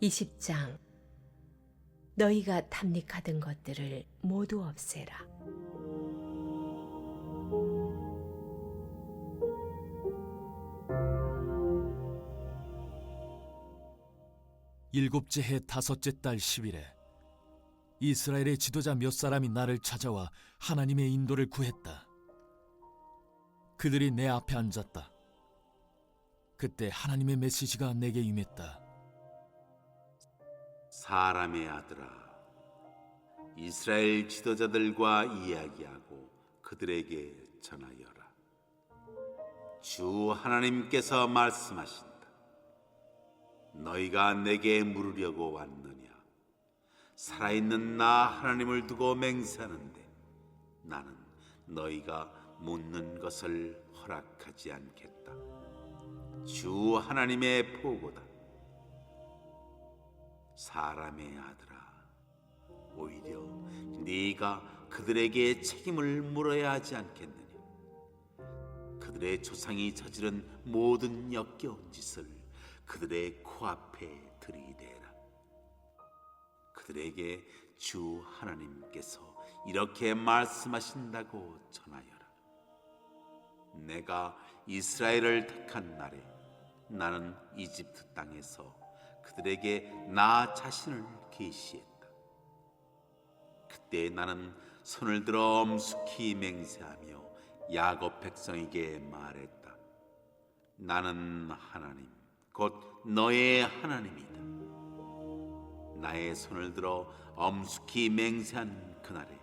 20장. 너희가 탐닉하던 것들을 모두 없애라. 일곱째 해 다섯째 달 10일에 이스라엘의 지도자 몇 사람이 나를 찾아와 하나님의 인도를 구했다. 그들이 내 앞에 앉았다. 그때 하나님의 메시지가 내게 임했다. 사람의 아들아, 이스라엘 지도자들과 이야기하고 그들에게 전하여라. 주 하나님께서 말씀하신다. 너희가 내게 물으려고 왔느냐? 살아있는 나 하나님을 두고 맹세하는데 나는 너희가 묻는 것을 허락하지 않겠다. 주 하나님의 보고다. 사람의 아들아, 오히려 네가 그들에게 책임을 물어야 하지 않겠느냐? 그들의 조상이 저지른 모든 역겨운 짓을 그들의 코앞에 들이대라. 그들에게 주 하나님께서 이렇게 말씀하신다고 전하여라. 내가 이스라엘을 택한 날에 나는 이집트 땅에서 그들에게 나 자신을 계시했다. 그때 나는 손을 들어 엄숙히 맹세하며 야곱 백성에게 말했다. 나는 하나님, 곧 너의 하나님이다. 나의 손을 들어 엄숙히 맹세한 그날에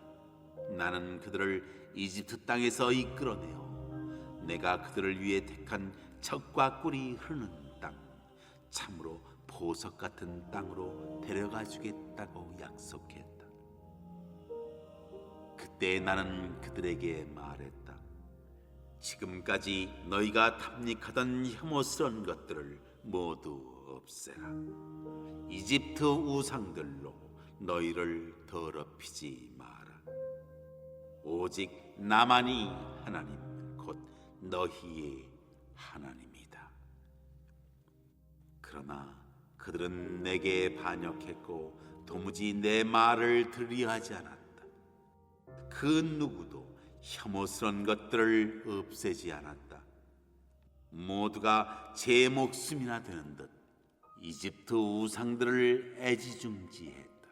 나는 그들을 이집트 땅에서 이끌어내어 내가 그들을 위해 택한 젖과 꿀이 흐르는 땅, 참으로 보석 같은 땅으로 데려가 주겠다고 약속했다. 그때 나는 그들에게 말했다. 지금까지 너희가 탐닉하던 혐오스러운 것들을 모두 없애라. 이집트 우상들로 너희를 더럽히지 마라. 오직 나만이 하나님, 곧 너희의 하나님이다. 그러나 그들은 내게 반역했고 도무지 내 말을 들으려 하지 않았다. 그 누구도 혐오스러운 것들을 없애지 않았다. 모두가 제 목숨이나 되는 듯 이집트 우상들을 애지중지했다.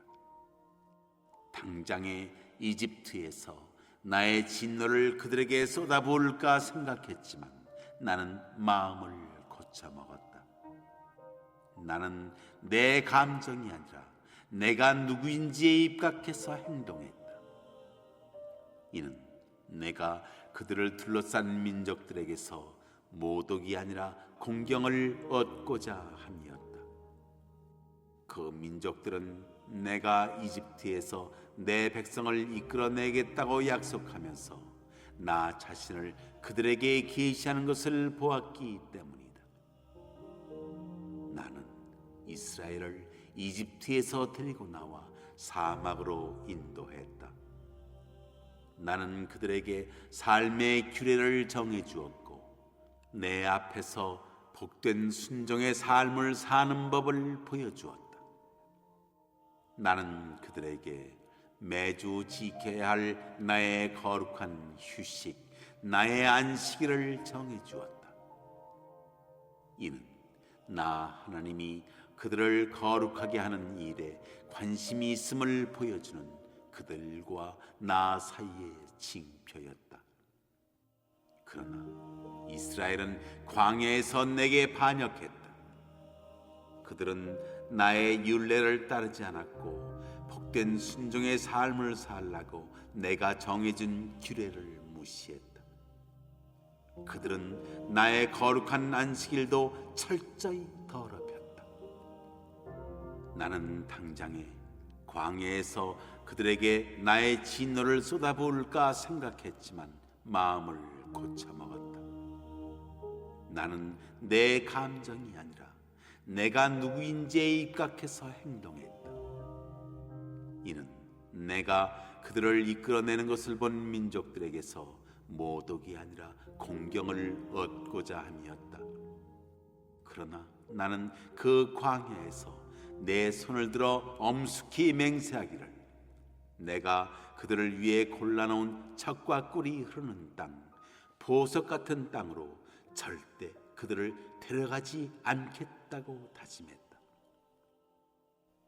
당장에 이집트에서 나의 진노를 그들에게 쏟아부을까 생각했지만 나는 마음을 고쳐먹었다. 나는 내 감정이 아니라 내가 누구인지에 입각해서 행동했다. 이는 내가 그들을 둘러싼 민족들에게서 모독이 아니라 공경을 얻고자 함이었다. 그 민족들은 내가 이집트에서 내 백성을 이끌어내겠다고 약속하면서 나 자신을 그들에게 계시하는 것을 보았기 때문이다. 나는 이스라엘을 이집트에서 데리고 나와 사막으로 인도했다. 나는 그들에게 삶의 규례를 정해 주었고 내 앞에서 복된 순종의 삶을 사는 법을 보여주었다. 나는 그들에게 매주 지켜야 할 나의 거룩한 휴식, 나의 안식일을 정해 주었다. 이는 나 하나님이 그들을 거룩하게 하는 일에 관심이 있음을 보여주는 그들과 나 사이의 징표였다. 그러나 이스라엘은 광야에서 내게 반역했다. 그들은 나의 율례를 따르지 않았고 복된 순종의 삶을 살라고 내가 정해준 규례를 무시했다. 그들은 나의 거룩한 안식일도 철저히 더럽혔다. 나는 당장에 광야에서 그들에게 나의 진노를 쏟아부을까 생각했지만 마음을 고쳐먹었다. 나는 내 감정이 아니라 내가 누구인지에 입각해서 행동했다. 이는 내가 그들을 이끌어내는 것을 본 민족들에게서 모독이 아니라 공경을 얻고자 함이었다. 그러나 나는 그 광야에서 내 손을 들어 엄숙히 맹세하기를 내가 그들을 위해 골라놓은 젖과 꿀이 흐르는 땅, 보석 같은 땅으로 절대 그들을 데려가지 않겠다고 다짐했다.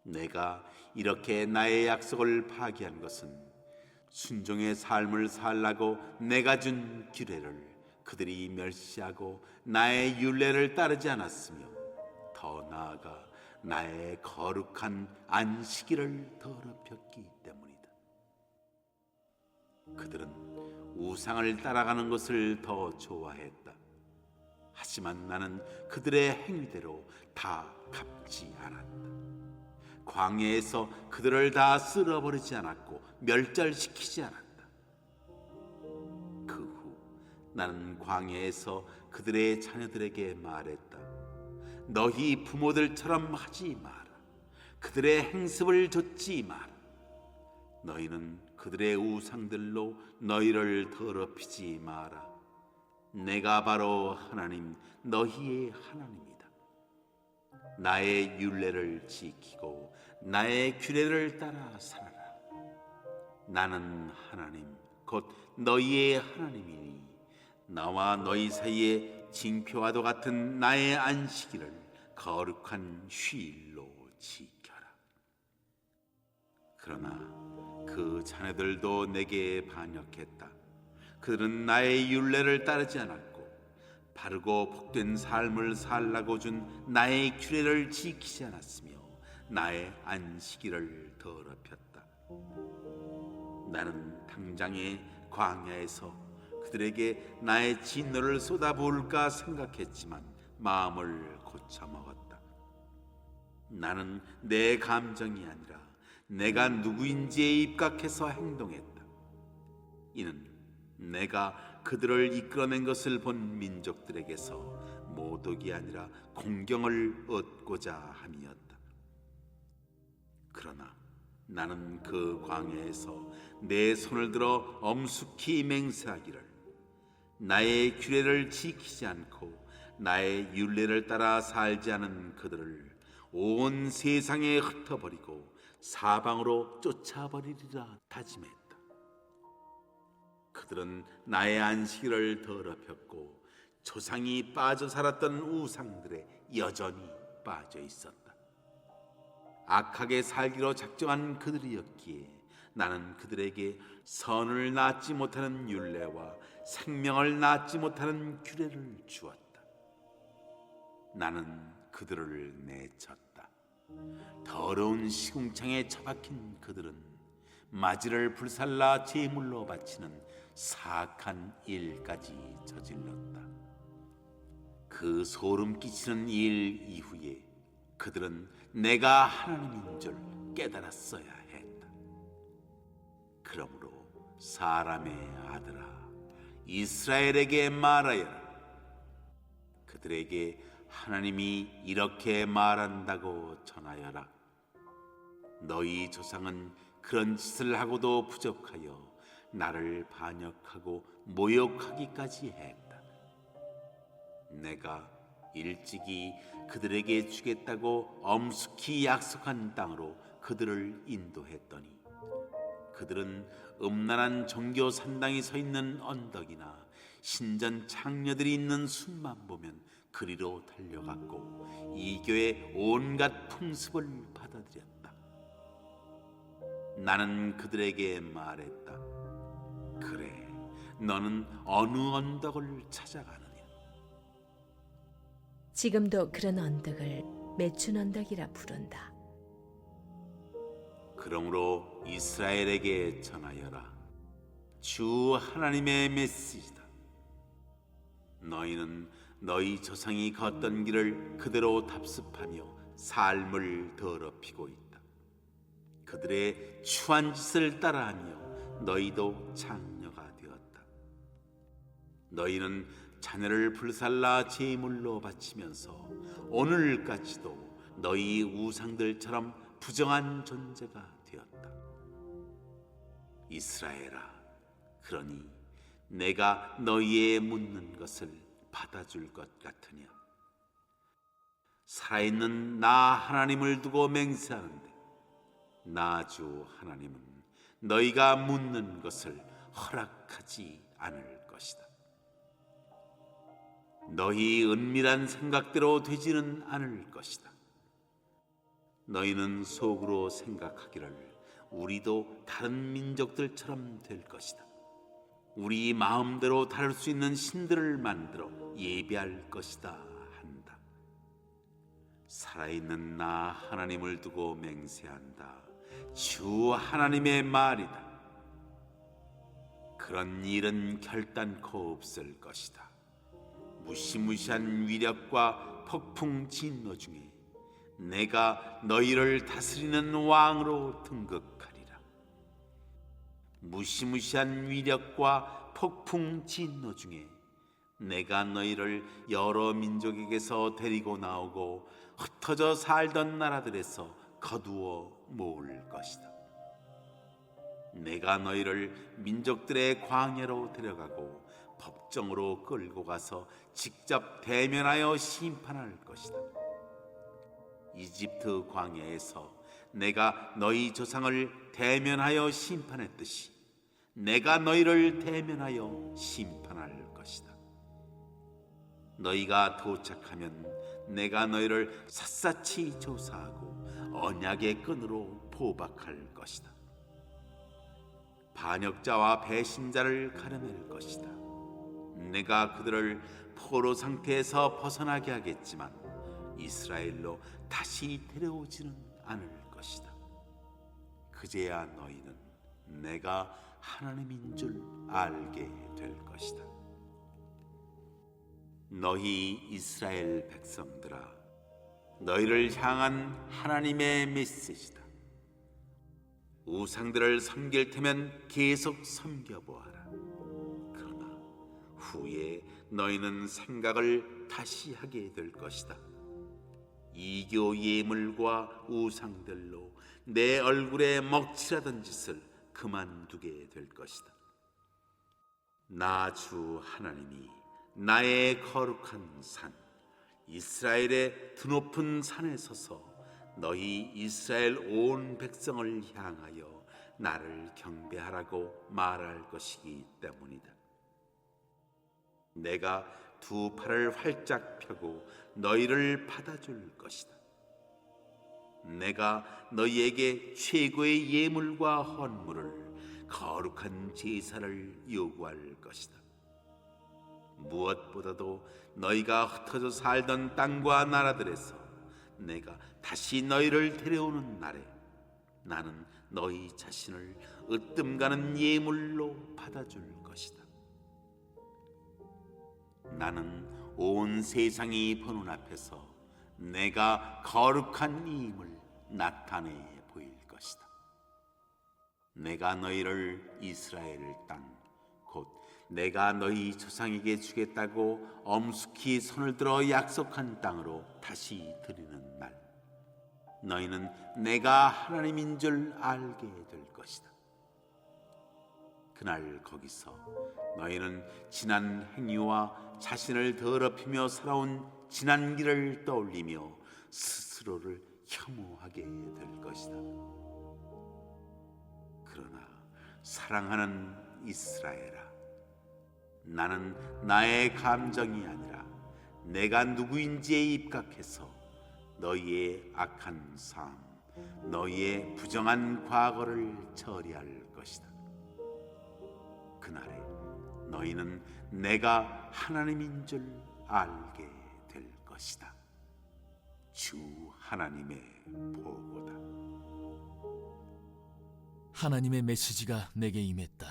내가 이렇게 나의 약속을 파기한 것은 순종의 삶을 살라고 내가 준 규례를 그들이 멸시하고 나의 율례를 따르지 않았으며 더 나아가 나의 거룩한 안식일을 더럽혔기 때문이다. 그들은 우상을 따라가는 것을 더 좋아했다. 하지만 나는 그들의 행위대로 다 갚지 않았다. 광야에서 그들을 다 쓸어버리지 않았고 멸절시키지 않았다. 그 후 나는 광야에서 그들의 자녀들에게 말했다. 너희 부모들처럼 하지 마라. 그들의 행습을 좇지 마라. 너희는 그들의 우상들로 너희를 더럽히지 마라. 내가 바로 하나님 너희의 하나님이다. 나의 율례를 지키고 나의 규례를 따라 살아라. 나는 하나님 곧 너희의 하나님이니 나와 너희 사이에 징표와도 같은 나의 안식일을 거룩한 휴일로 지켜라. 그러나 그 자네들도 내게 반역했다. 그들은 나의 율례를 따르지 않았고 바르고 복된 삶을 살라고 준 나의 규례를 지키지 않았으며 나의 안식일을 더럽혔다. 나는 당장에 광야에서 그들에게 나의 진노를 쏟아부을까 생각했지만 마음을 고쳐먹었다. 나는 내 감정이 아니라 내가 누구인지에 입각해서 행동했다. 이는 내가 그들을 이끌어낸 것을 본 민족들에게서 모독이 아니라 공경을 얻고자 함이었다. 그러나 나는 그 광야에서 내 손을 들어 엄숙히 맹세하기를 나의 규례를 지키지 않고 나의 율례를 따라 살지 않은 그들을 온 세상에 흩어버리고 사방으로 쫓아버리리라 다짐했다. 그들은 나의 안식일을 더럽혔고 조상이 빠져 살았던 우상들에 여전히 빠져 있었다. 악하게 살기로 작정한 그들이었기에 나는 그들에게 선을 낳지 못하는 율례와 생명을 낳지 못하는 규례를 주었다. 나는 그들을 내쳤다. 더러운 시궁창에 처박힌 그들은 마지를 불살라 제물로 바치는 사악한 일까지 저질렀다. 그 소름 끼치는 일 이후에 그들은 내가 하나님인 줄 깨달았어야 했다. 그러므로 사람의 아들아 이스라엘에게 말하여라. 그들에게 하나님이 이렇게 말한다고 전하여라. 너희 조상은 그런 짓을 하고도 부족하여 나를 반역하고 모욕하기까지 했다. 내가 일찍이 그들에게 주겠다고 엄숙히 약속한 땅으로 그들을 인도했더니 그들은 음란한 종교 산당이 서 있는 언덕이나 신전 창녀들이 있는 숲만 보면 그리로 달려갔고 이교의 온갖 풍습을 받아들였다. 나는 그들에게 말했다. 그래, 너는 어느 언덕을 찾아가느냐? 지금도 그런 언덕을 매춘 언덕이라 부른다. 그러므로 이스라엘에게 전하여라. 주 하나님의 메시지다. 너희는 너희 조상이 걷던 길을 그대로 답습하며 삶을 더럽히고 있다. 그들의 추한 짓을 따라하며 너희도 장녀가 되었다. 너희는 자녀를 불살라 제물로 바치면서 오늘까지도 너희 우상들처럼 부정한 존재가 되었다. 이스라엘아, 그러니 내가 너희의 묻는 것을 받아줄 것 같으냐? 살아있는 나 하나님을 두고 맹세하는데 나 주 하나님은 너희가 묻는 것을 허락하지 않을 것이다. 너희 은밀한 생각대로 되지는 않을 것이다. 너희는 속으로 생각하기를 우리도 다른 민족들처럼 될 것이다. 우리 마음대로 다룰 수 있는 신들을 만들어 예배할 것이다 한다. 살아있는 나 하나님을 두고 맹세한다. 주 하나님의 말이다. 그런 일은 결단코 없을 것이다. 무시무시한 위력과 폭풍 진노 중에 내가 너희를 다스리는 왕으로 등극하리라. 무시무시한 위력과 폭풍 진노 중에 내가 너희를 여러 민족에게서 데리고 나오고 흩어져 살던 나라들에서 거두어 모을 것이다. 내가 너희를 민족들의 광야로 데려가고 법정으로 끌고 가서 직접 대면하여 심판할 것이다. 이집트 광야에서 내가 너희 조상을 대면하여 심판했듯이 내가 너희를 대면하여 심판할 것이다. 너희가 도착하면 내가 너희를 샅샅이 조사하고 언약의 끈으로 포박할 것이다. 반역자와 배신자를 가려낼 것이다. 내가 그들을 포로 상태에서 벗어나게 하겠지만 이스라엘로 다시 데려오지는 않을 것이다. 그제야 너희는 내가 하나님인 줄 알게 될 것이다. 너희 이스라엘 백성들아, 너희를 향한 하나님의 메시지다. 우상들을 섬길 테면 계속 섬겨보아라. 그러나 후에 너희는 생각을 다시 하게 될 것이다. 이교 예물과 우상들로 내 얼굴에 먹칠하던 짓을 그만두게 될 것이다. 나 주 하나님이 나의 거룩한 산 이스라엘의 드높은 산에 서서 너희 이스라엘 온 백성을 향하여 나를 경배하라고 말할 것이기 때문이다. 내가 두 팔을 활짝 펴고 너희를 받아줄 것이다. 내가 너희에게 최고의 예물과 헌물을 거룩한 제사를 요구할 것이다. 무엇보다도 너희가 흩어져 살던 땅과 나라들에서 내가 다시 너희를 데려오는 날에 나는 너희 자신을 으뜸가는 예물로 받아줄 것이다. 나는 온 세상이 보는 앞에서 내가 거룩한 이임을 나타내 보일 것이다. 내가 너희를 이스라엘 땅 곧 내가 너희 조상에게 주겠다고 엄숙히 손을 들어 약속한 땅으로 다시 드리는 날 너희는 내가 하나님인 줄 알게 될 것이다. 그날 거기서 너희는 지난 행위와 자신을 더럽히며 살아온 지난 길을 떠올리며 스스로를 혐오하게 될 것이다. 그러나 사랑하는 이스라엘아, 나는 나의 감정이 아니라 내가 누구인지에 입각해서 너희의 악한 삶, 너희의 부정한 과거를 처리할 것이다. 그날에 너희는 내가 하나님인 줄 알게 될 것이다. 주 하나님의 보고다. 하나님의 메시지가 내게 임했다.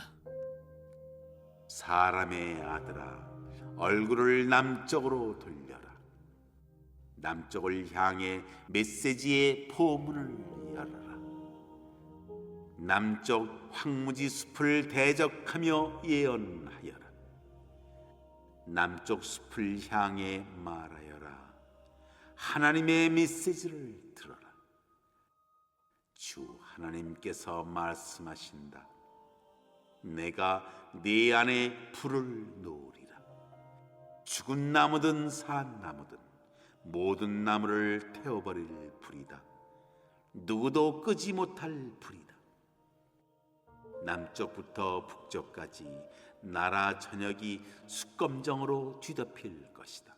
사람의 아들아, 얼굴을 남쪽으로 돌려라. 남쪽을 향해 메시지의 포문을 열어라. 남쪽 황무지 숲을 대적하며 예언하여라. 남쪽 숲을 향해 말하여라. 하나님의 메시지를 들어라. 주 하나님께서 말씀하신다. 내가 네 안에 불을 놓으리라. 죽은 나무든 산 나무든 모든 나무를 태워버릴 불이다. 누구도 끄지 못할 불이다. 남쪽부터 북쪽까지 나라 전역이 숯검정으로 뒤덮일 것이다.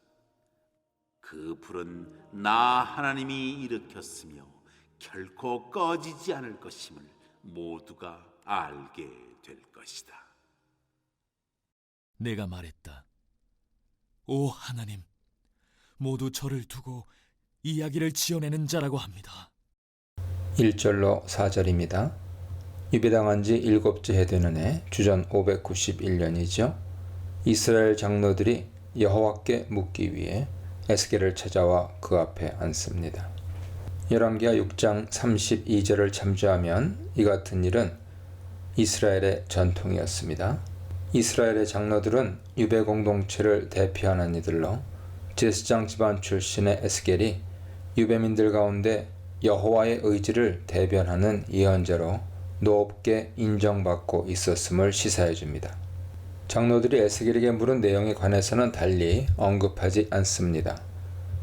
그 불은 나 하나님이 일으켰으며 결코 꺼지지 않을 것임을 모두가 알게 될 것이다. 내가 말했다. 오 하나님, 모두 저를 두고 이야기를 지어내는 자라고 합니다. 1절로 4절입니다. 유배당한 지 7째 해 되는 해 주전 591년이죠. 이스라엘 장로들이 여호와께 묻기 위해 에스겔을 찾아와 그 앞에 앉습니다. 열왕기하 6장 32절을 참조하면 이 같은 일은 이스라엘의 전통이었습니다. 이스라엘의 장로들은 유배 공동체를 대표하는 이들로 제사장 집안 출신의 에스겔이 유배민들 가운데 여호와의 의지를 대변하는 예언자로 높게 인정받고 있었음을 시사해 줍니다. 장로들이 에스겔에게 물은 내용에 관해서는 달리 언급하지 않습니다.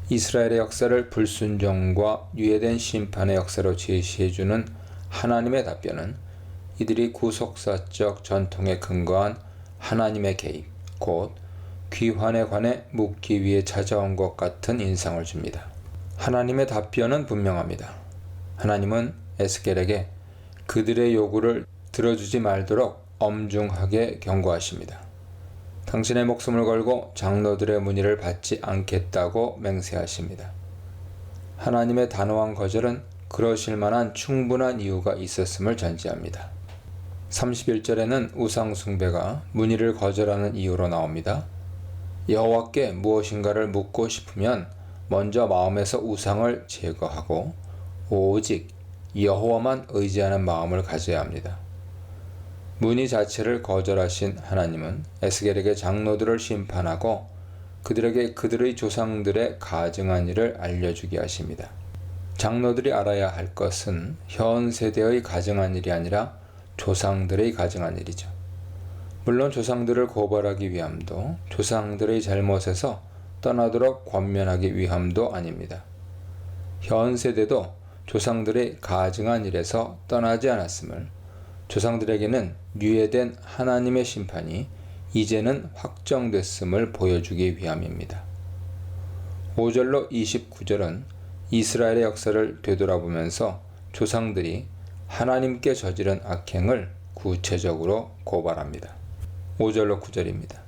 이스라엘의 역사를 불순종과 유예된 심판의 역사로 제시해 주는 하나님의 답변은 이들이 구속사적 전통에 근거한 하나님의 개입, 곧 귀환에 관해 묻기 위해 찾아온 것 같은 인상을 줍니다. 하나님의 답변은 분명합니다. 하나님은 에스겔에게 그들의 요구를 들어주지 말도록 엄중하게 경고하십니다. 당신의 목숨을 걸고 장로들의 문의를 받지 않겠다고 맹세하십니다. 하나님의 단호한 거절은 그러실 만한 충분한 이유가 있었음을 전제합니다. 31절에는 우상 숭배가 문의를 거절하는 이유로 나옵니다. 여호와께 무엇인가를 묻고 싶으면 먼저 마음에서 우상을 제거하고 오직 여호와만 의지하는 마음을 가져야 합니다. 문의 자체를 거절하신 하나님은 에스겔에게 장로들을 심판하고 그들에게 그들의 조상들의 가증한 일을 알려주게 하십니다. 장로들이 알아야 할 것은 현 세대의 가증한 일이 아니라 조상들의 가증한 일이죠. 물론 조상들을 고발하기 위함도 조상들의 잘못에서 떠나도록 권면하기 위함도 아닙니다. 현 세대도 조상들의 가증한 일에서 떠나지 않았음을, 조상들에게는 유예된 하나님의 심판이 이제는 확정됐음을 보여주기 위함입니다. 5절로 29절은 이스라엘의 역사를 되돌아보면서 조상들이 하나님께 저지른 악행을 구체적으로 고발합니다. 5절로 9절입니다.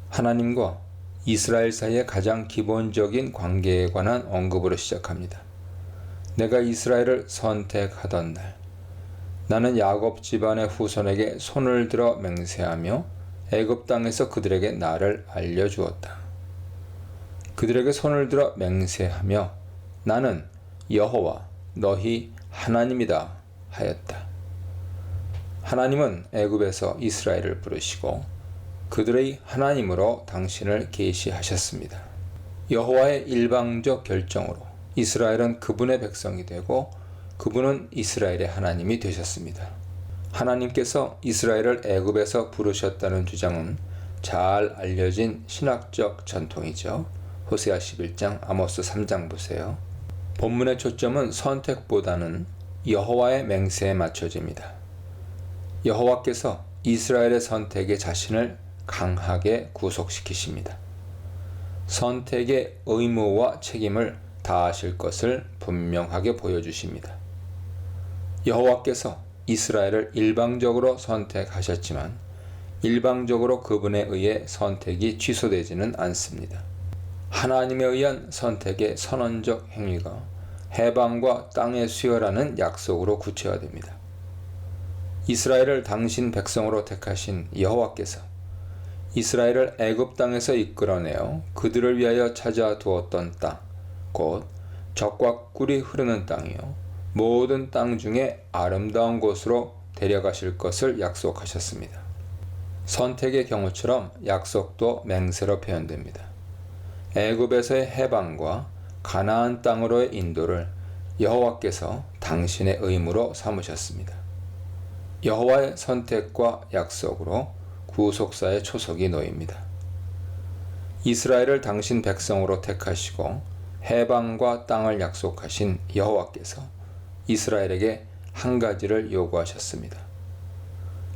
하나님과 이스라엘 사이의 가장 기본적인 관계에 관한 언급으로 시작합니다. 내가 이스라엘을 선택하던 날, 나는 야곱 집안의 후손에게 손을 들어 맹세하며 애굽 땅에서 그들에게 나를 알려주었다. 그들에게 손을 들어 맹세하며 나는 여호와 너희 하나님이다 하였다. 하나님은 애굽에서 이스라엘을 부르시고 그들의 하나님으로 당신을 계시하셨습니다. 여호와의 일방적 결정으로 이스라엘은 그분의 백성이 되고 그분은 이스라엘의 하나님이 되셨습니다. 하나님께서 이스라엘을 애굽에서 부르셨다는 주장은 잘 알려진 신학적 전통이죠. 호세아 11장, 아모스 3장 보세요. 본문의 초점은 선택보다는 여호와의 맹세에 맞춰집니다. 여호와께서 이스라엘의 선택에 자신을 강하게 구속시키십니다. 선택의 의무와 책임을 다하실 것을 분명하게 보여주십니다. 여호와께서 이스라엘을 일방적으로 선택하셨지만 일방적으로 그분에 의해 선택이 취소되지는 않습니다. 하나님에 의한 선택의 선언적 행위가 해방과 땅의 수여라는 약속으로 구체화됩니다. 이스라엘을 당신 백성으로 택하신 여호와께서 이스라엘을 애굽 땅에서 이끌어내어 그들을 위하여 찾아 두었던 땅, 곧 젖과 꿀이 흐르는 땅이요 모든 땅 중에 아름다운 곳으로 데려가실 것을 약속하셨습니다. 선택의 경우처럼 약속도 맹세로 표현됩니다. 애굽에서의 해방과 가나안 땅으로의 인도를 여호와께서 당신의 의무로 삼으셨습니다. 여호와의 선택과 약속으로 구속사의 초석이 놓입니다. 이스라엘을 당신 백성으로 택하시고 해방과 땅을 약속하신 여호와께서 이스라엘에게 한 가지를 요구하셨습니다.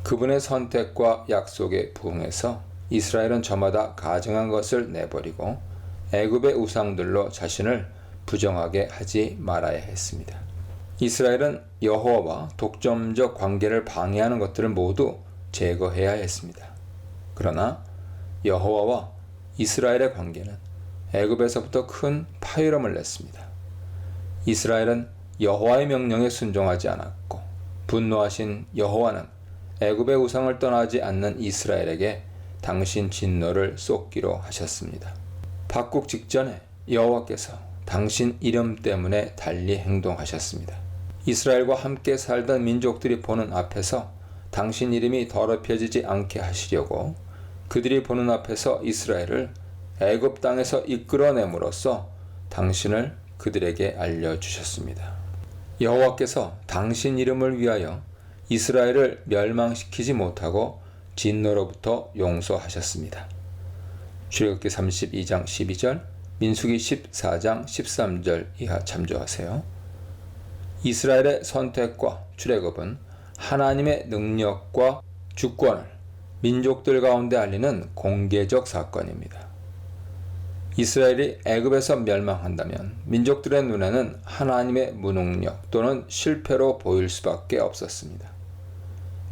그분의 선택과 약속에 부응해서 이스라엘은 저마다 가증한 것을 내버리고 애굽의 우상들로 자신을 부정하게 하지 말아야 했습니다. 이스라엘은 여호와와 독점적 관계를 방해하는 것들을 모두 제거해야 했습니다. 그러나 여호와와 이스라엘의 관계는 애굽에서부터 큰 파열음을 냈습니다. 이스라엘은 여호와의 명령에 순종하지 않았고 분노하신 여호와는 애굽의 우상을 떠나지 않는 이스라엘에게 당신 진노를 쏟기로 하셨습니다. 박국 직전에 여호와께서 당신 이름 때문에 달리 행동하셨습니다. 이스라엘과 함께 살던 민족들이 보는 앞에서 당신 이름이 더럽혀지지 않게 하시려고 그들이 보는 앞에서 이스라엘을 애굽 땅에서 이끌어냄으로써 당신을 그들에게 알려주셨습니다. 여호와께서 당신 이름을 위하여 이스라엘을 멸망시키지 못하고 진노로부터 용서하셨습니다. 출애굽기 32장 12절, 민수기 14장 13절 이하 참조하세요. 이스라엘의 선택과 출애굽은 하나님의 능력과 주권을 민족들 가운데 알리는 공개적 사건입니다. 이스라엘이 애굽에서 멸망한다면 민족들의 눈에는 하나님의 무능력 또는 실패로 보일 수밖에 없었습니다.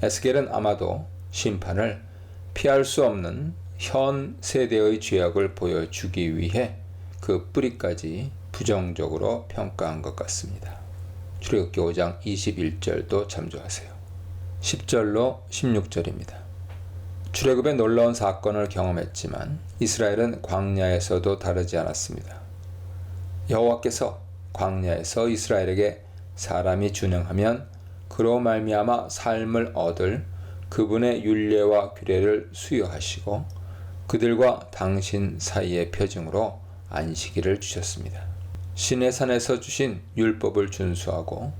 에스겔은 아마도 심판을 피할 수 없는 현 세대의 죄악을 보여주기 위해 그 뿌리까지 부정적으로 평가한 것 같습니다. 출애굽기 5장 21절도 참조하세요. 10절로 16절입니다. 출애굽의 놀라운 사건을 경험했지만 이스라엘은 광야에서도 다르지 않았습니다. 여호와께서 광야에서 이스라엘에게 사람이 준행하면 그로 말미암아 삶을 얻을 그분의 율례와 규례를 수여하시고 그들과 당신 사이의 표징으로 안식일을 주셨습니다. 시내산에서 주신 율법을 준수하고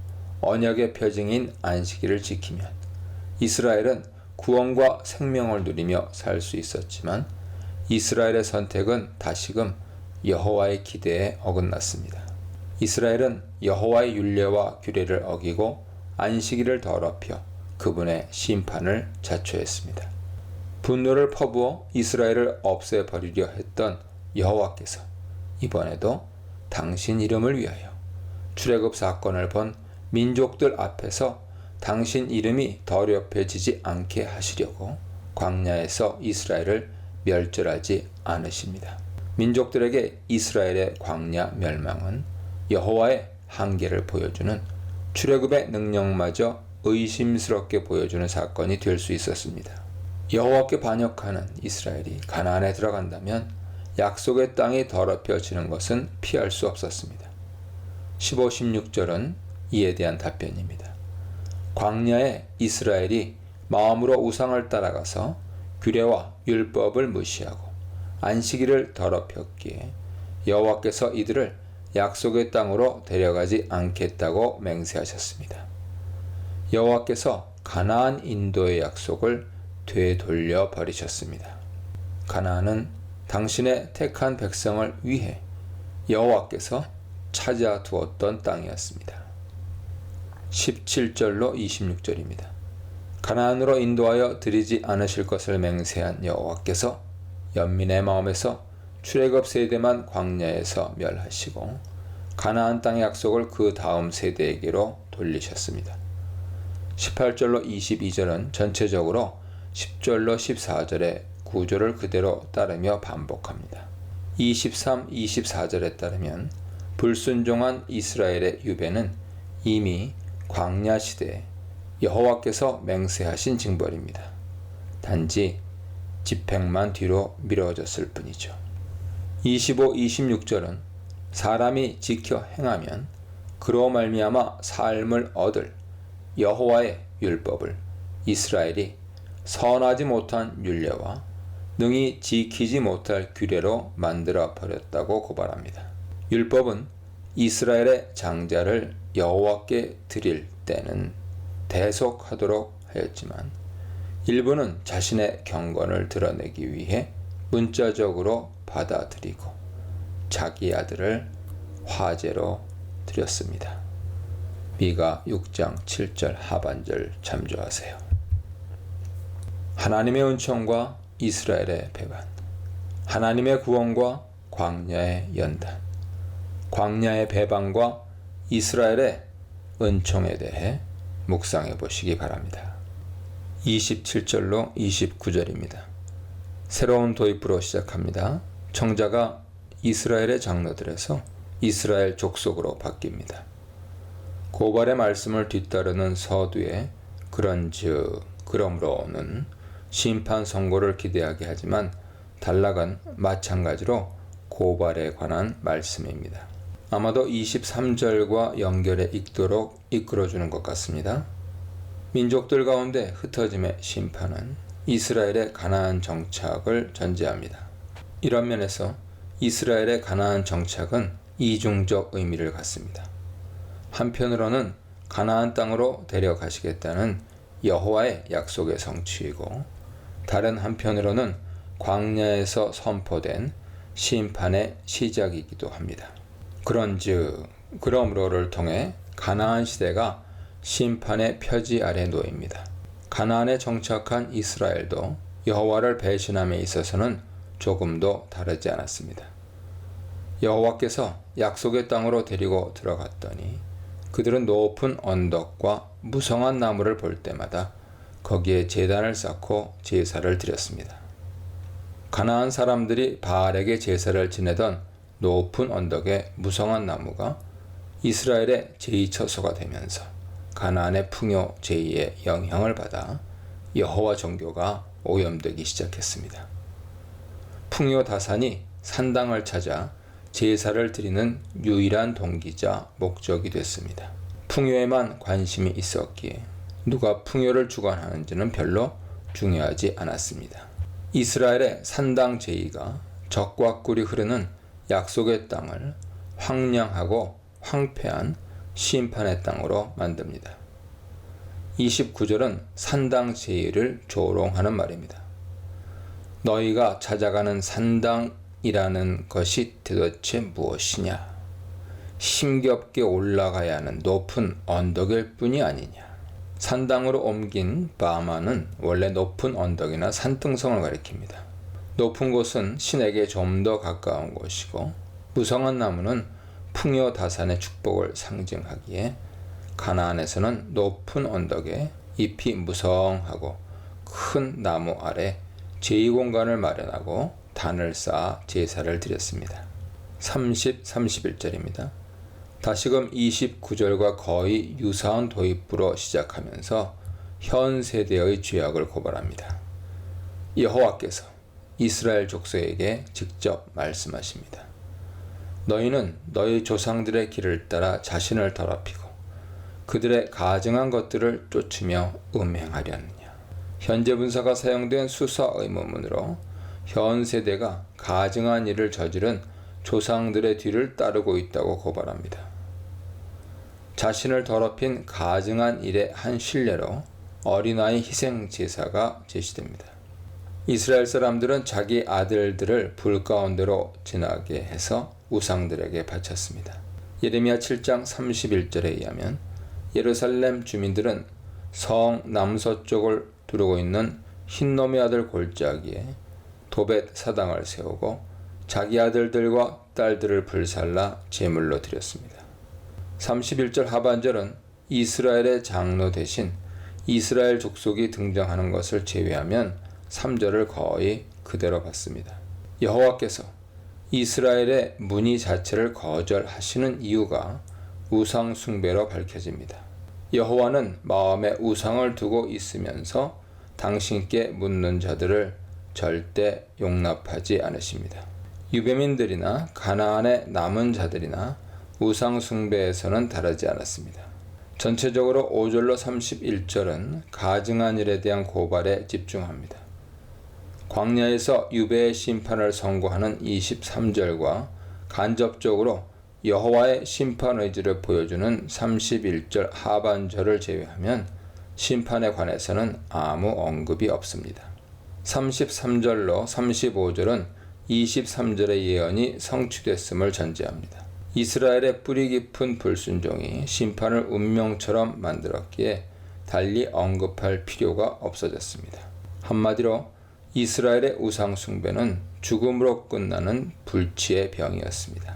언약의 표징인 안식일을 지키면 이스라엘은 구원과 생명을 누리며 살 수 있었지만 이스라엘의 선택은 다시금 여호와의 기대에 어긋났습니다. 이스라엘은 여호와의 율례와 규례를 어기고 안식일을 더럽혀 그분의 심판을 자초했습니다. 분노를 퍼부어 이스라엘을 없애버리려 했던 여호와께서 이번에도 당신 이름을 위하여 출애굽 사건을 본 민족들 앞에서 당신 이름이 더럽혀지지 않게 하시려고 광야에서 이스라엘을 멸절하지 않으십니다. 민족들에게 이스라엘의 광야 멸망은 여호와의 한계를 보여주는 출애굽의 능력마저 의심스럽게 보여주는 사건이 될 수 있었습니다. 여호와께 반역하는 이스라엘이 가나안에 들어간다면 약속의 땅이 더럽혀지는 것은 피할 수 없었습니다. 15, 16절은 이에 대한 답변입니다. 광야에 이스라엘이 마음으로 우상을 따라가서 규례와 율법을 무시하고 안식일을 더럽혔기에 여호와께서 이들을 약속의 땅으로 데려가지 않겠다고 맹세하셨습니다. 여호와께서 가나안 인도의 약속을 되돌려 버리셨습니다. 가나안은 당신의 택한 백성을 위해 여호와께서 찾아 두었던 땅이었습니다. 17절로 26절입니다. 가나안으로 인도하여 드리지 않으실 것을 맹세한 여호와께서 연민의 마음에서 출애굽 세대만 광야에서 멸하시고 가나안 땅의 약속을 그 다음 세대에게로 돌리셨습니다. 18절로 22절은 전체적으로 10절로 14절의 구조를 그대로 따르며 반복합니다. 23, 24절에 따르면 불순종한 이스라엘의 유배는 이미 광야 시대에 여호와께서 맹세하신 징벌입니다. 단지 집행만 뒤로 미뤄졌을 뿐이죠. 25, 26절은 사람이 지켜 행하면 그로 말미암아 삶을 얻을 여호와의 율법을 이스라엘이 선하지 못한 율례와 능히 지키지 못할 규례로 만들어 버렸다고 고발합니다. 율법은 이스라엘의 장자를 여호와께 드릴 때는 대속하도록 하였지만 일부는 자신의 경건을 드러내기 위해 문자적으로 받아들이고 자기 아들을 화제로 드렸습니다. 미가 6장 7절 하반절 참조하세요. 하나님의 은총과 이스라엘의 배반, 하나님의 구원과 광야의 연단, 광야의 배반과 이스라엘의 은총에 대해 묵상해 보시기 바랍니다. 27절로 29절입니다. 새로운 도입부로 시작합니다. 청자가 이스라엘의 장로들에서 이스라엘 족속으로 바뀝니다. 고발의 말씀을 뒤따르는 서두에 그런즉 그러므로는 심판 선고를 기대하게 하지만 단락은 마찬가지로 고발에 관한 말씀입니다. 아마도 23절과 연결해 읽도록 이끌어주는 것 같습니다. 민족들 가운데 흩어짐의 심판은 이스라엘의 가나안 정착을 전제합니다. 이런 면에서 이스라엘의 가나안 정착은 이중적 의미를 갖습니다. 한편으로는 가나안 땅으로 데려가시겠다는 여호와의 약속의 성취이고, 다른 한편으로는 광야에서 선포된 심판의 시작이기도 합니다. 그런즉 그러므로를 통해 가나안 시대가 심판의 표지 아래 놓입니다. 가나안에 정착한 이스라엘도 여호와를 배신함에 있어서는 조금도 다르지 않았습니다. 여호와께서 약속의 땅으로 데리고 들어갔더니 그들은 높은 언덕과 무성한 나무를 볼 때마다 거기에 제단을 쌓고 제사를 드렸습니다. 가나안 사람들이 바알에게 제사를 지내던 높은 언덕의 무성한 나무가 이스라엘의 제2처소가 되면서 가나안의 풍요 제2의 영향을 받아 여호와 종교가 오염되기 시작했습니다. 풍요 다산이 산당을 찾아 제사를 드리는 유일한 동기자 목적이 됐습니다. 풍요에만 관심이 있었기에 누가 풍요를 주관하는지는 별로 중요하지 않았습니다. 이스라엘의 산당 제2가 적과 꿀이 흐르는 약속의 땅을 황량하고 황폐한 심판의 땅으로 만듭니다. 29절은 산당 제2를 조롱하는 말입니다. 너희가 찾아가는 산당이라는 것이 도대체 무엇이냐? 힘겹게 올라가야 하는 높은 언덕일 뿐이 아니냐? 산당으로 옮긴 바마는 원래 높은 언덕이나 산등성을 가리킵니다. 높은 곳은 신에게 좀 더 가까운 곳이고, 무성한 나무는 풍요 다산의 축복을 상징하기에 가나안에서는 높은 언덕에 잎이 무성하고 큰 나무 아래 제2공간을 마련하고 단을 쌓아 제사를 드렸습니다. 30, 31절입니다. 다시금 29절과 거의 유사한 도입부로 시작하면서 현 세대의 죄악을 고발합니다. 여호와께서 이스라엘 족속에게 직접 말씀하십니다. 너희는 너희 조상들의 길을 따라 자신을 더럽히고 그들의 가증한 것들을 쫓으며 음행하려느냐. 현재 분사가 사용된 수사 의문문으로 현 세대가 가증한 일을 저지른 조상들의 뒤를 따르고 있다고 고발합니다. 자신을 더럽힌 가증한 일의 한 실례로 어린아이 희생 제사가 제시됩니다. 이스라엘 사람들은 자기 아들들을 불 가운데로 지나게 해서 우상들에게 바쳤습니다. 예레미야 7장 31절에 의하면 예루살렘 주민들은 성 남서쪽을 두르고 있는 흰놈의 아들 골짜기에 도벳 사당을 세우고 자기 아들들과 딸들을 불살라 제물로 드렸습니다. 31절 하반절은 이스라엘의 장로 대신 이스라엘 족속이 등장하는 것을 제외하면 3절을 거의 그대로 봤습니다. 여호와께서 이스라엘의 문의 자체를 거절하시는 이유가 우상 숭배로 밝혀집니다. 여호와는 마음에 우상을 두고 있으면서 당신께 묻는 자들을 절대 용납하지 않으십니다. 유배민들이나 가나안의 남은 자들이나 우상 숭배에서는 다르지 않았습니다. 전체적으로 5절로 31절은 가증한 일에 대한 고발에 집중합니다. 광야에서 유배의 심판을 선고하는 23절과 간접적으로 여호와의 심판 의지를 보여주는 31절 하반절을 제외하면 심판에 관해서는 아무 언급이 없습니다. 33절로 35절은 23절의 예언이 성취됐음을 전제합니다. 이스라엘의 뿌리 깊은 불순종이 심판을 운명처럼 만들었기에 달리 언급할 필요가 없어졌습니다. 한마디로 이스라엘의 우상 숭배는 죽음으로 끝나는 불치의 병이었습니다.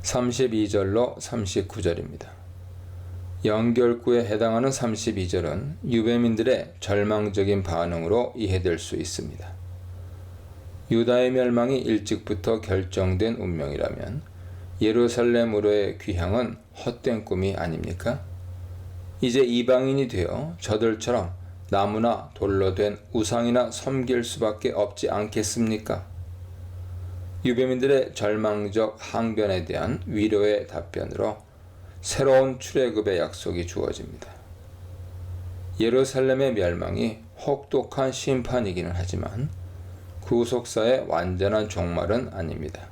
32절로 39절입니다. 연결구에 해당하는 32절은 유배민들의 절망적인 반응으로 이해될 수 있습니다. 유다의 멸망이 일찍부터 결정된 운명이라면 예루살렘으로의 귀향은 헛된 꿈이 아닙니까? 이제 이방인이 되어 저들처럼 나무나 돌로 된 우상이나 섬길 수밖에 없지 않겠습니까? 유배민들의 절망적 항변에 대한 위로의 답변으로 새로운 출애굽의 약속이 주어집니다. 예루살렘의 멸망이 혹독한 심판이기는 하지만 구속사의 완전한 종말은 아닙니다.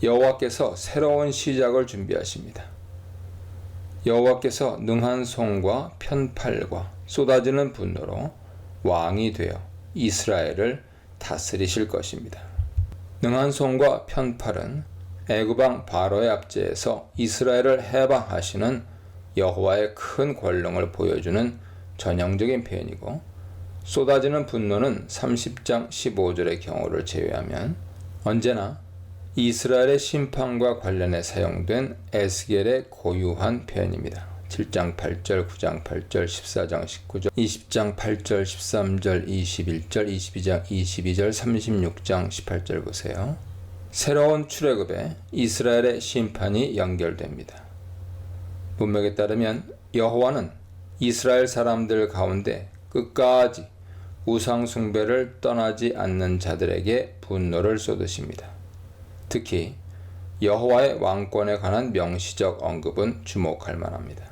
여호와께서 새로운 시작을 준비하십니다. 여호와께서 능한 손과 편팔과 쏟아지는 분노로 왕이 되어 이스라엘을 다스리실 것입니다. 능한 손과 편팔은 애굽왕 바로의 압제에서 이스라엘을 해방하시는 여호와의 큰 권능을 보여주는 전형적인 표현이고, 쏟아지는 분노는 30장 15절의 경우를 제외하면 언제나 이스라엘의 심판과 관련해 사용된 에스겔의 고유한 표현입니다. 7장 8절, 9장 8절, 14장 19절, 20장 8절, 13절, 21절, 22장 22절, 36장 18절 보세요. 새로운 출애굽에 이스라엘의 심판이 연결됩니다. 문맥에 따르면 여호와는 이스라엘 사람들 가운데 끝까지 우상 숭배를 떠나지 않는 자들에게 분노를 쏟으십니다. 특히 여호와의 왕권에 관한 명시적 언급은 주목할 만합니다.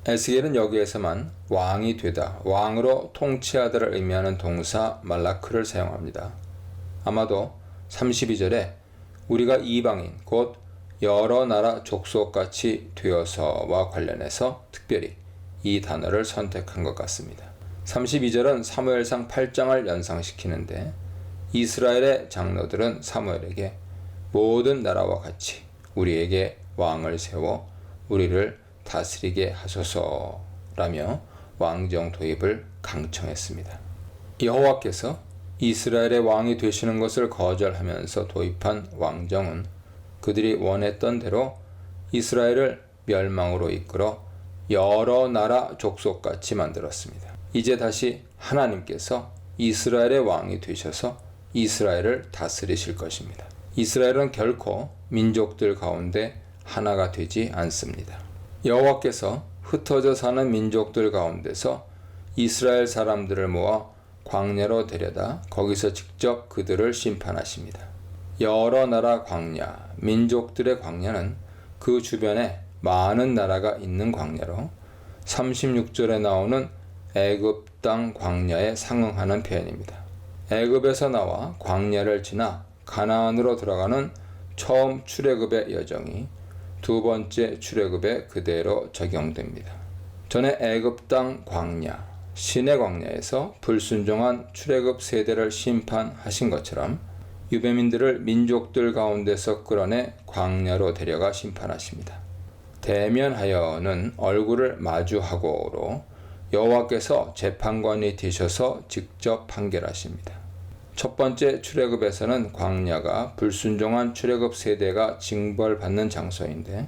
에스겔은 여기에서만 왕이 되다, 왕으로 통치하다를 의미하는 동사 말라크를 사용합니다. 아마도 32절에 우리가 이방인 곧 여러 나라 족속같이 되어서와 관련해서 특별히 이 단어를 선택한 것 같습니다. 32절은 사무엘상 8장을 연상시키는데 이스라엘의 장로들은 사무엘에게 모든 나라와 같이 우리에게 왕을 세워 우리를 다스리게 하소서라며 왕정 도입을 강청했습니다. 여호와께서 이스라엘의 왕이 되시는 것을 거절하면서 도입한 왕정은 그들이 원했던 대로 이스라엘을 멸망으로 이끌어 여러 나라 족속같이 만들었습니다. 이제 다시 하나님께서 이스라엘의 왕이 되셔서 이스라엘을 다스리실 것입니다. 이스라엘은 결코 민족들 가운데 하나가 되지 않습니다. 여호와께서 흩어져 사는 민족들 가운데서 이스라엘 사람들을 모아 광야로 데려다 거기서 직접 그들을 심판하십니다. 여러 나라 광야, 민족들의 광야는 그 주변에 많은 나라가 있는 광야로 36절에 나오는 애굽 땅 광야에 상응하는 표현입니다. 애굽에서 나와 광야를 지나 가나안으로 들어가는 처음 출애굽의 여정이 두 번째 출애굽에 그대로 적용됩니다. 전에 애굽 땅 광야, 시내 광야에서 불순종한 출애굽 세대를 심판하신 것처럼 유배민들을 민족들 가운데서 끌어내 광야로 데려가 심판하십니다. 대면하여는 얼굴을 마주하고로 여호와께서 재판관이 되셔서 직접 판결하십니다. 첫 번째 출애굽에서는 광야가 불순종한 출애굽 세대가 징벌받는 장소인데,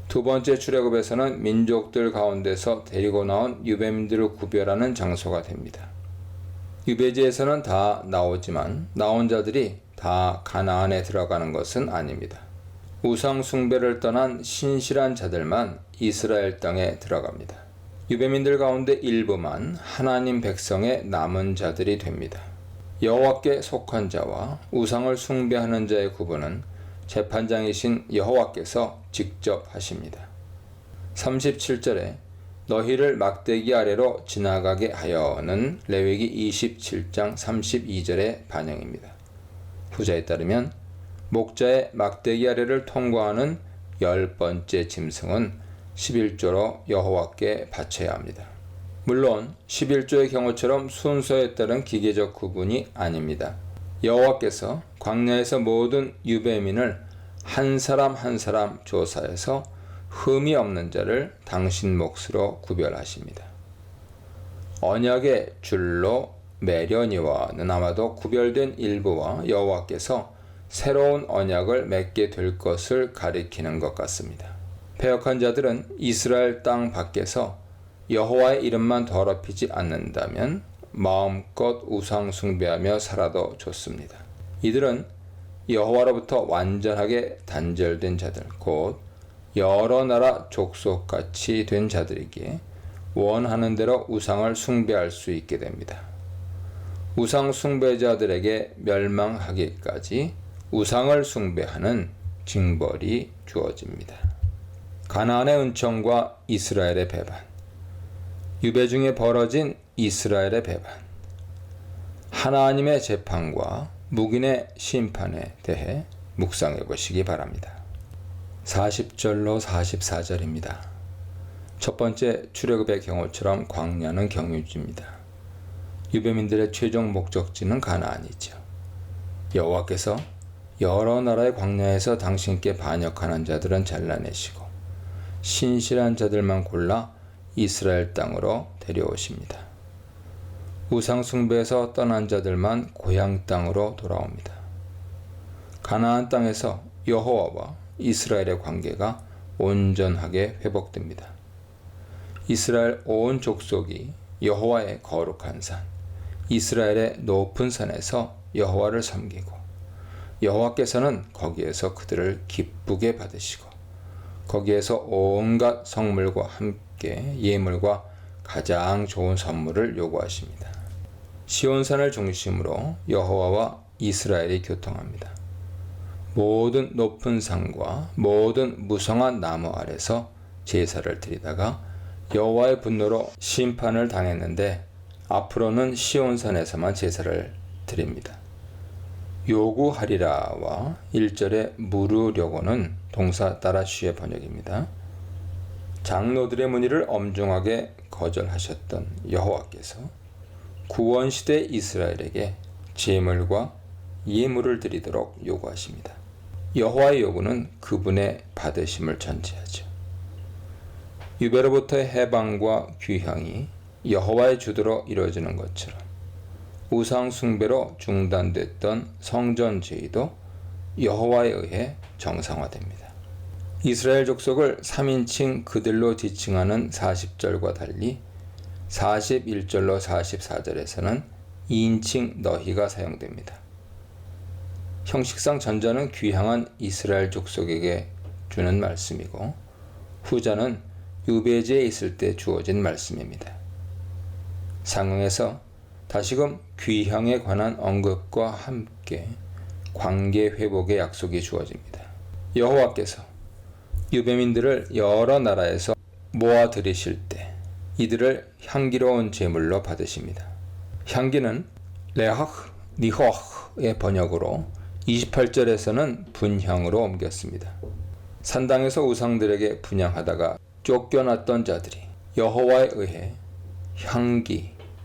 두 번째 출애굽에서는 민족들 가운데서 데리고 나온 유배민들을 구별하는 장소가 됩니다. 유배지에서는 다 나오지만 나온 자들이 다 가나안에 들어가는 것은 아닙니다. 우상 숭배를 떠난 신실한 자들만 이스라엘 땅에 들어갑니다. 유배민들 가운데 일부만 하나님 백성의 남은 자들이 됩니다. 여호와께 속한 자와 우상을 숭배하는 자의 구분은 재판장이신 여호와께서 직접 하십니다. 37절에 너희를 막대기 아래로 지나가게 하여는 레위기 27장 32절의 반영입니다. 후자에 따르면 목자의 막대기 아래를 통과하는 10번째 짐승은 11조로 여호와께 바쳐야 합니다. 물론 11조의 경우처럼 순서에 따른 기계적 구분이 아닙니다. 여호와께서 광야에서 모든 유배민을 한 사람 한 사람 조사해서 흠이 없는 자를 당신 몫으로 구별하십니다. 언약의 줄로 매려니와는 아마도 구별된 일부와 여호와께서 새로운 언약을 맺게 될 것을 가리키는 것 같습니다. 패역한 자들은 이스라엘 땅 밖에서 여호와의 이름만 더럽히지 않는다면 마음껏 우상 숭배하며 살아도 좋습니다. 이들은 여호와로부터 완전하게 단절된 자들, 곧 여러 나라 족속같이 된 자들이기에 원하는 대로 우상을 숭배할 수 있게 됩니다. 우상 숭배자들에게 멸망하기까지 우상을 숭배하는 징벌이 주어집니다. 가나안의 은총과 이스라엘의 배반, 유배 중에 벌어진 이스라엘의 배반, 하나님의 재판과 묵인의 심판에 대해 묵상해 보시기 바랍니다. 40절로 44절입니다. 첫 번째 출애굽의 경우처럼 광야는 경유지입니다. 유배민들의 최종 목적지는 가나안이죠. 여호와께서 여러 나라의 광야에서 당신께 반역하는 자들은 잘라내시고 신실한 자들만 골라 이스라엘 땅으로 데려오십니다. 우상 숭배에서 떠난 자들만 고향 땅으로 돌아옵니다. 가나안 땅에서 여호와와 이스라엘의 관계가 온전하게 회복됩니다. 이스라엘 온 족속이 여호와의 거룩한 산, 이스라엘의 높은 산에서 여호와를 섬기고 여호와께서는 거기에서 그들을 기쁘게 받으시고 거기에서 온갖 성물과 함께 예물과 가장 좋은 선물을 요구하십니다. 시온산을 중심으로 여호와와 이스라엘이 교통합니다. 모든 높은 산과 모든 무성한 나무 아래서 제사를 드리다가 여호와의 분노로 심판을 당했는데 앞으로는 시온산에서만 제사를 드립니다. 요구하리라와 1절에 물으려고는 동사 따라쉬의 번역입니다. 장로들의 문의를 엄중하게 거절하셨던 여호와께서 구원시대 이스라엘에게 제물과 예물을 드리도록 요구하십니다. 여호와의 요구는 그분의 받으심을 전제하죠. 유배로부터의 해방과 귀향이 여호와의 주도로 이루어지는 것처럼 우상 숭배로 중단됐던 성전 제의도 여호와에 의해 정상화됩니다. 이스라엘 족속을 3인칭 그들로 지칭하는 40절과 달리 41절로 44절에서는 2인칭 너희가 사용됩니다. 형식상 전자는 귀향한 이스라엘 족속에게 주는 말씀이고 후자는 유배지에 있을 때 주어진 말씀입니다. 상응에서 다시금 귀향에 관한 언급과 함께 관계 회복의 약속이 주어집니다. 여호와께서 유배민들을 여러 나라에서 모아 들이실 때 이들을 향기로운 제물로 받으십니다. 향기는 레하흐, 니호흐의 번역으로 28절에서는 분향으로 옮겼습니다. 산당에서 우상들에게 분향하다가 쫓겨났던 자들이 여호와에 의해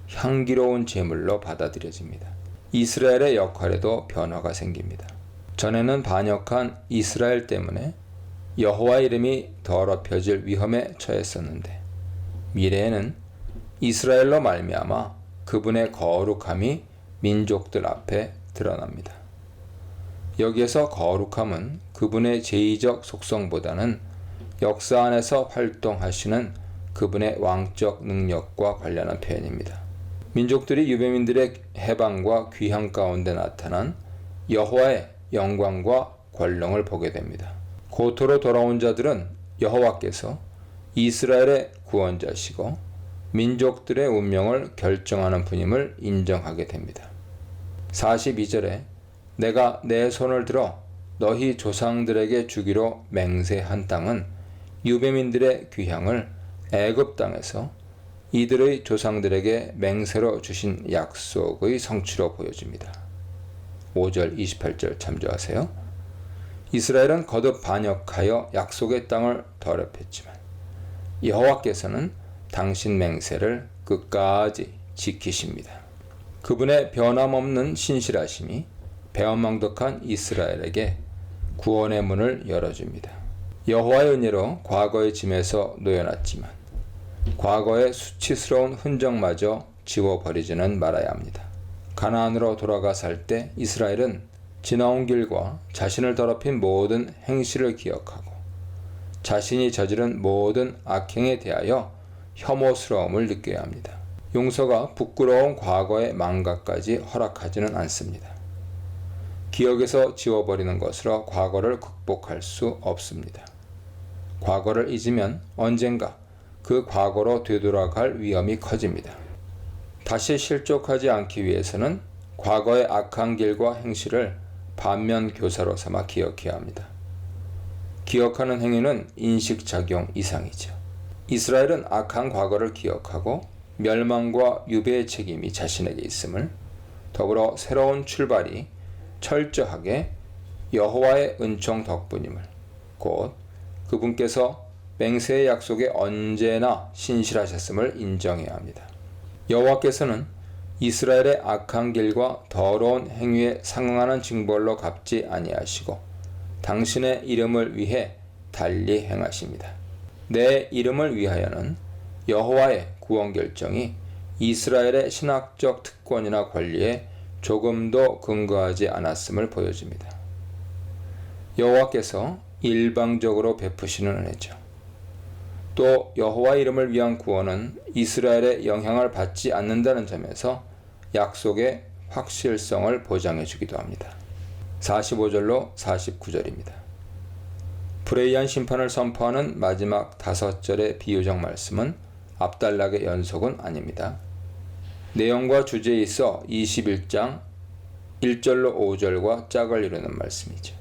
향기로운 제물로 받아들여집니다. 이스라엘의 역할에도 변화가 생깁니다. 전에는 반역한 이스라엘 때문에 여호와의 이름이 더럽혀질 위험에 처했었는데 미래에는 이스라엘로 말미암아 그분의 거룩함이 민족들 앞에 드러납니다. 여기에서 거룩함은 그분의 제의적 속성보다는 역사 안에서 활동하시는 그분의 왕적 능력과 관련한 표현입니다. 민족들이 유배민들의 해방과 귀향 가운데 나타난 여호와의 영광과 권능을 보게 됩니다. 고토로 돌아온 자들은 여호와께서 이스라엘의 구원자시고 민족들의 운명을 결정하는 분임을 인정하게 됩니다. 42절에 내가 내 손을 들어 너희 조상들에게 주기로 맹세한 땅은 유배민들의 귀향을 애굽 땅에서 이들의 조상들에게 맹세로 주신 약속의 성취로 보여집니다. 5절 28절 참조하세요. 이스라엘은 거듭 반역하여 약속의 땅을 더럽혔지만 여호와께서는 당신 맹세를 끝까지 지키십니다. 그분의 변함없는 신실하심이 배은망덕한 이스라엘에게 구원의 문을 열어줍니다. 여호와의 은혜로 과거의 짐에서 놓여놨지만 과거의 수치스러운 흔적마저 지워버리지는 말아야 합니다. 가나안으로 돌아가 살 때 이스라엘은 지나온 길과 자신을 더럽힌 모든 행실을 기억하고 자신이 저지른 모든 악행에 대하여 혐오스러움을 느껴야 합니다. 용서가 부끄러운 과거의 망각까지 허락하지는 않습니다. 기억에서 지워버리는 것으로 과거를 극복할 수 없습니다. 과거를 잊으면 언젠가 그 과거로 되돌아갈 위험이 커집니다. 다시 실족하지 않기 위해서는 과거의 악한 길과 행실을 반면교사로 삼아 기억해야 합니다. 기억하는 행위는 인식작용 이상이죠. 이스라엘은 악한 과거를 기억하고 멸망과 유배의 책임이 자신에게 있음을, 더불어 새로운 출발이 철저하게 여호와의 은총 덕분임을, 곧 그분께서 맹세의 약속에 언제나 신실하셨음을 인정해야 합니다. 여호와께서는 이스라엘의 악한 길과 더러운 행위에 상응하는 징벌로 갚지 아니하시고 당신의 이름을 위해 달리 행하십니다. 내 이름을 위하여는 여호와의 구원 결정이 이스라엘의 신학적 특권이나 권리에 조금도 근거하지 않았음을 보여줍니다. 여호와께서 일방적으로 베푸시는 은혜죠. 또 여호와 이름을 위한 구원은 이스라엘의 영향을 받지 않는다는 점에서 약속의 확실성을 보장해 주기도 합니다. 45절로 49절입니다. 불의한 심판을 선포하는 마지막 5절의 비유적 말씀은 압달락의 연속은 아닙니다. 내용과 주제에 있어 21장 1절로 5절과 짝을 이루는 말씀이죠.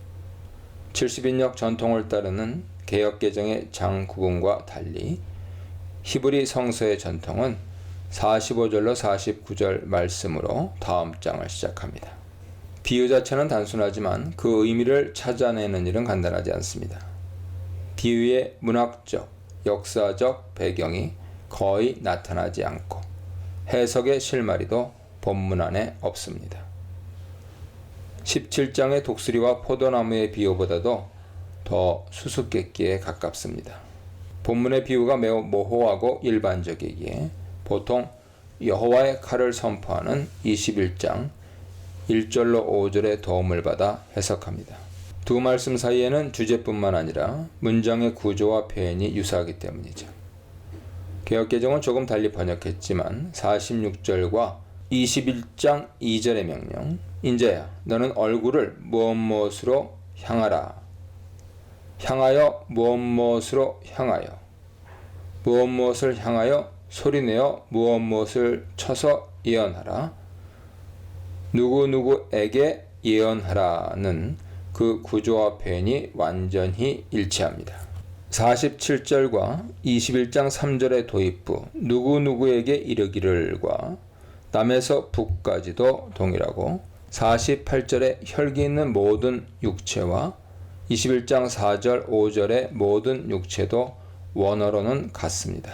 70인역 전통을 따르는 개역개정의 장구분과 달리 히브리 성서의 전통은 45절로 49절 말씀으로 다음 장을 시작합니다. 비유 자체는 단순하지만 그 의미를 찾아내는 일은 간단하지 않습니다. 비유의 문학적, 역사적 배경이 거의 나타나지 않고 해석의 실마리도 본문 안에 없습니다. 17장의 독수리와 포도나무의 비유보다도 더 수수께끼에 가깝습니다. 본문의 비유가 매우 모호하고 일반적이기에 보통 여호와의 칼을 선포하는 21장 1절로 5절의 도움을 받아 해석합니다. 두 말씀 사이에는 주제뿐만 아니라 문장의 구조와 표현이 유사하기 때문이죠. 개역개정은 조금 달리 번역했지만 46절과 21장 2절의 명령, 인자야 너는 얼굴을 무엇으로 향하라, 향하여 무엇으로 향하여, 무엇을 향하여 소리내어 무엇을 쳐서 예언하라, 누구에게 예언하라는 그 구조와 표현이 완전히 일치합니다. 47절과 21장 3절의 도입부 누구에게 이르기를과 남에서 북까지도 동일하고 48절의 혈기 있는 모든 육체와 21장 4절 5절의 모든 육체도 원어로는 같습니다.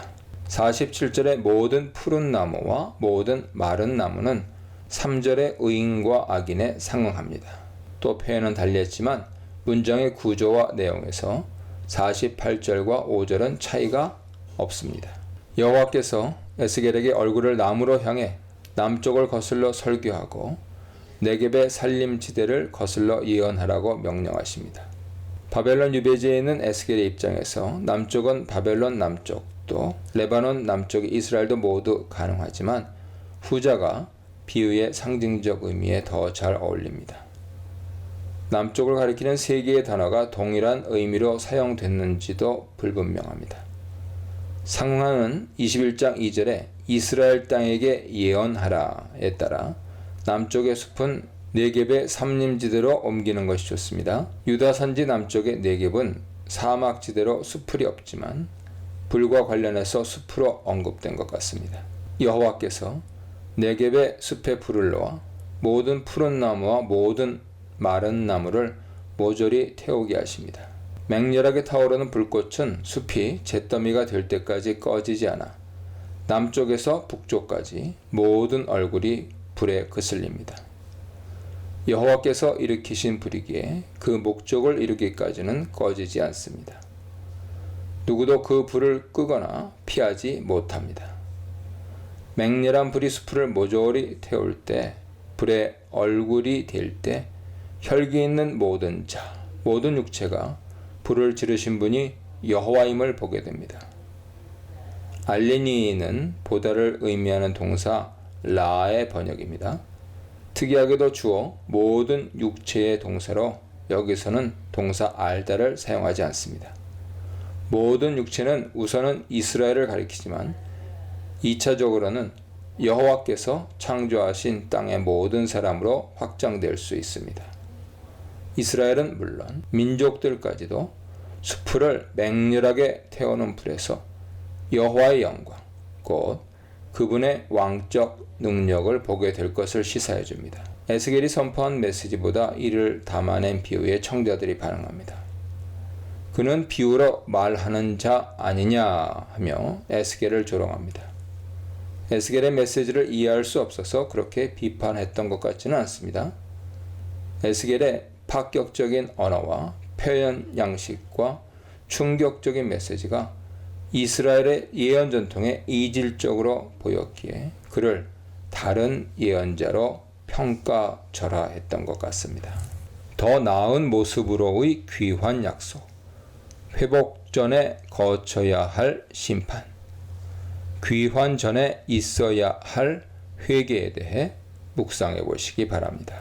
47절의 모든 푸른 나무와 모든 마른 나무는 3절의 의인과 악인에 상응합니다. 또 표현은 달리했지만 문장의 구조와 내용에서 48절과 5절은 차이가 없습니다. 여호와께서 에스겔에게 얼굴을 남으로 향해 남쪽을 거슬러 설교하고 네겝의 산림지대를 거슬러 예언하라고 명령하십니다. 바벨론 유배지에 있는 에스겔의 입장에서 남쪽은 바벨론 남쪽, 또 레바논 남쪽의 이스라엘도 모두 가능하지만 후자가 비유의 상징적 의미에 더 잘 어울립니다. 남쪽을 가리키는 세 개의 단어가 동일한 의미로 사용됐는지도 불분명합니다. 상응하는 21장 2절에 이스라엘 땅에게 예언하라에 따라 남쪽의 숲은 네겝의 산림지대로 옮기는 것이 좋습니다. 유다 산지 남쪽의 네겝은 사막지대로 수풀이 없지만 불과 관련해서 숲으로 언급된 것 같습니다. 여호와께서 네겝의 숲에 불을 놓아 모든 푸른 나무와 모든 마른 나무를 모조리 태우게 하십니다. 맹렬하게 타오르는 불꽃은 숲이 잿더미가 될 때까지 꺼지지 않아 남쪽에서 북쪽까지 모든 얼굴이 불에 그슬립니다. 여호와께서 일으키신 불이기에 그 목적을 이루기까지는 꺼지지 않습니다. 누구도 그 불을 끄거나 피하지 못합니다. 맹렬한 불이 수풀을 모조리 태울 때, 불의 얼굴이 될 때 혈기 있는 모든 자, 모든 육체가 불을 지르신 분이 여호와임을 보게 됩니다. 알레니는 보다를 의미하는 동사 라의 번역입니다. 특이하게도 주어 모든 육체의 동사로 여기서는 동사 알다를 사용하지 않습니다. 모든 육체는 우선은 이스라엘을 가리키지만 2차적으로는 여호와께서 창조하신 땅의 모든 사람으로 확장될 수 있습니다. 이스라엘은 물론 민족들까지도 수풀을 맹렬하게 태우는 불에서 여호와의 영광, 곧 그분의 왕적 능력을 보게 될 것을 시사해 줍니다. 에스겔이 선포한 메시지보다 이를 담아낸 비유에 청자들이 반응합니다. 그는 비유로 말하는 자 아니냐 하며 에스겔을 조롱합니다. 에스겔의 메시지를 이해할 수 없어서 그렇게 비판했던 것 같지는 않습니다. 에스겔의 파격적인 언어와 표현 양식과 충격적인 메시지가 이스라엘의 예언 전통에 이질적으로 보였기에 그를 다른 예언자로 평가절하했던 것 같습니다. 더 나은 모습으로의 귀환 약속, 회복 전에 거쳐야 할 심판, 귀환 전에 있어야 할 회개에 대해 묵상해 보시기 바랍니다.